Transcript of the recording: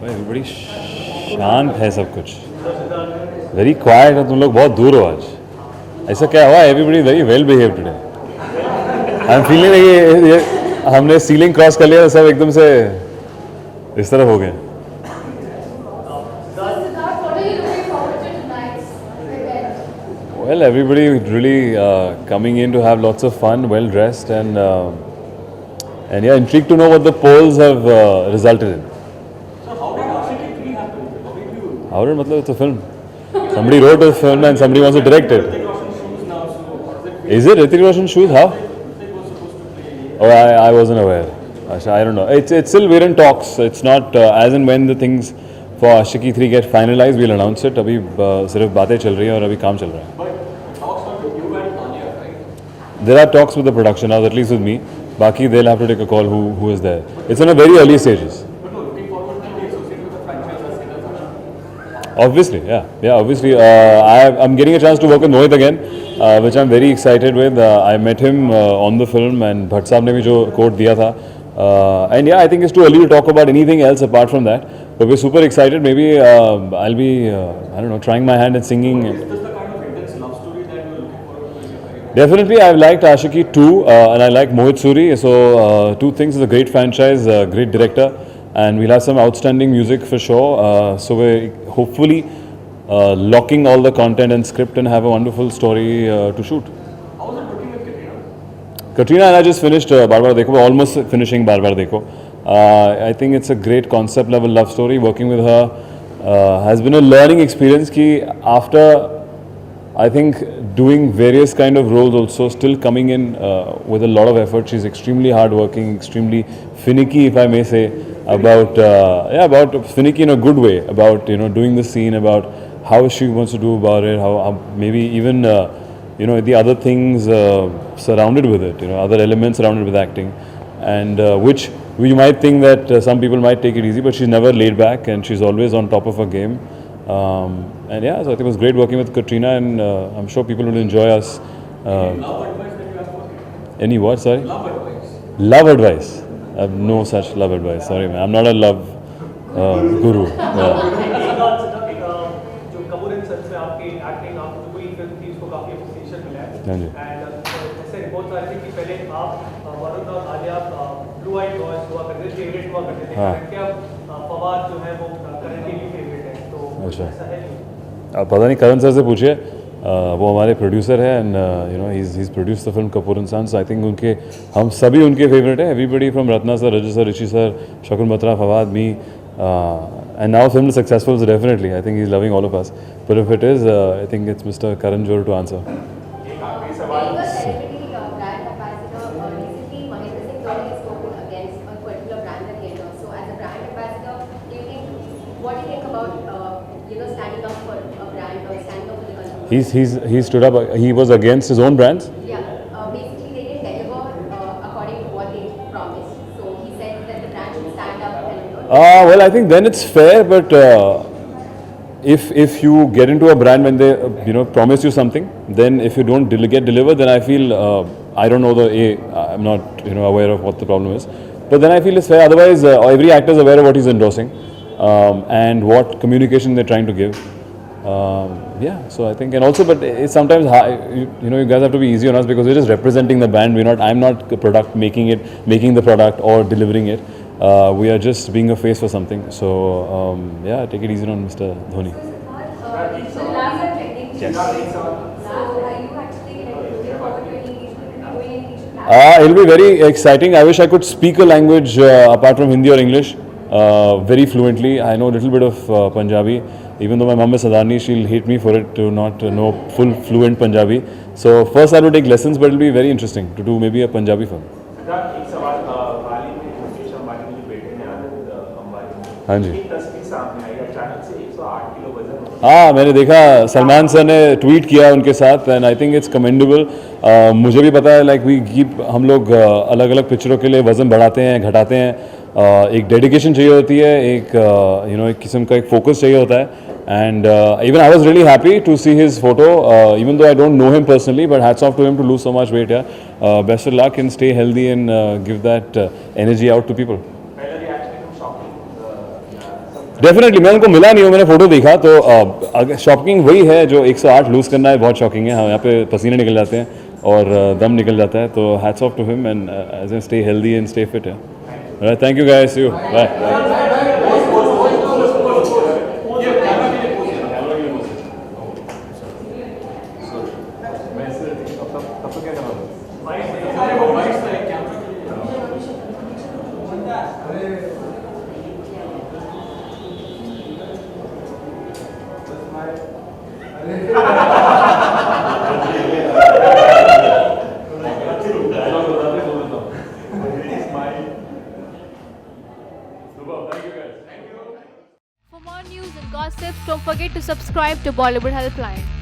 बड़ी शांत है सब कुछ, वेरी क्वाइट है. तुम लोग बहुत दूर हो आज. ऐसा क्या हुआ? Everybody very well behave today. I am feeling ये हमने सीलिंग क्रॉस कर लिया तो सब एकदम से इस तरफ हो गए. Well, everybody really coming in to have lots of fun, well dressed, and yeah, intrigued to know what the polls have resulted in. How did matlab it's a film? Somebody wrote a film and somebody wants to direct it. Is it Hrithik Roshan's shoes? How? Oh, I wasn't aware. I don't know. It's still we're in talks. It's not as and when the things for Ashiki 3 get finalized, we'll announce it. अभी सिर्फ बातें चल रही हैं और अभी काम चल रहा है. There are talks with the production house, at least with me. Baki, they'll have to take a call who is there. It's in a very early stages. Obviously, yeah. Obviously, I'm getting a chance to work with Mohit again, which I'm very excited with. I met him on the film, and Bhatt Saab ne bhi jo quote diya tha. And yeah, I think it's too early to talk about anything else apart from that. But we're super excited. Maybe I'll be, I don't know, trying my hand at singing. Definitely, I've liked Ashiki 2 and I like Mohit Suri. So, two things. It's a great franchise, great director, and we'll have some outstanding music for sure. So, we're hopefully locking all the content and script and have a wonderful story to shoot. How was it working with Katrina? Katrina and I just finished Baar Baar Dekho. We're almost finishing Baar Baar Dekho. I think it's a great concept level love story. Working with her has been a learning experience. Ki after I think doing various kind of roles also, still coming in with a lot of effort. She's extremely hardworking, extremely finicky, if I may say, about finicky in a good way, about doing the scene, about how she wants to do about it, how maybe even the other things surrounded with it, other elements surrounded with acting, and which we might think that some people might take it easy, but she's never laid back and she's always on top of her game. And yeah, so I think it was great working with Katrina, and I'm sure people will enjoy us. Love advice that you have for her? Any what? Sorry? Love advice. Love advice. I have no such love advice. Sorry, man. I'm not a love guru. जो Kapoor and sons में आपकी acting आपको जो पूरी film थी उसको काफी appreciation मिला है. हाँ जी. एंड जैसे रिपोर्ट्स आ रही थी कि पहले आप वरुण और आलिया ब्लू आइड बॉयज हुआ करते थे, फेवरेट हुआ करते थे. हाँ. क्या फवाद जो है वो करेंटली फेवरेट है, तो अच्छा. ऐसा है नहीं? आप पता नहीं, करण सर से पूछिए. वो हमारे प्रोड्यूसर है, and he's produced the film Kapoor and Sons. I think उनके हम सभी उनके फेवरेट हैं. Everybody from Ratna sir, Raju sir, Rishi sir, Shakun Batra, Fawad, me, and now film is successful, so definitely I think he's loving all of us. But if it is, I think it's Mr. Karan Johar to answer. एक आखिरी सवाल. Brand ambassador recently Mahendra Singh Dhoni has spoken against a particular brand that he endorses. So as a brand ambassador, what do you think about standing up for a brand or standing up for the country? He stood up. He was against his own brands. Yeah, basically they didn't deliver according to what they promised. So he said that the brand should stand up and. Well, I think then it's fair, but if you get into a brand when they promise you something, then if you don't get delivered, then I feel I don't know I'm not aware of what the problem is, but then I feel it's fair. Otherwise, every actor is aware of what he's endorsing and what communication they're trying to give. Yeah, so I think, and also, but it's sometimes you guys have to be easy on us because we're just representing the brand. I'm not the product making the product or delivering it. We are just being a face for something. So yeah, take it easy on Mr. Dhoni. It'll be very exciting. I wish I could speak a language apart from Hindi or English very fluently. I know a little bit of Punjabi. Even though my mom is Sadani, she'll hate me for it to not know full fluent Punjabi. So first I will take lessons, but it'll be very interesting to do maybe a Punjabi film. एक सवाल. हाल ही में मुकेश अंबानी के बेटे ने आनंद अंबानी, हाँ जी, एक तस्वीर सामने आई, अचानक से 108 किलो वजन. हाँ, मैंने देखा. सलमान सर ने ट्वीट किया उनके साथ, and I think it's commendable. मुझे भी पता है, लाइक हम लोग अलग अलग पिक्चरों के लिए वज़न बढ़ाते हैं, घटाते हैं. एक डेडिकेशन चाहिए होती है, एक एक किस्म का एक फोकस चाहिए होता है. And even I was really happy to see his photo, even though I don't know him personally, but hats off to him to lose so much weight. Yeah, best of luck and stay healthy and give that energy out to people. Definitely मैं उनको मिला नहीं हूँ, मैंने photo देखा तो shocking वही है जो 108 लूज़ करना है, बहुत शॉकिंग है। हाँ, यहाँ पे पसीने निकल जाते हैं और दम निकल जाता है, तो hats off to him and as an stay healthy and stay fit है। Thank you guys, see you, bye. For more news and gossip, don't forget to subscribe to Bollywood Helpline.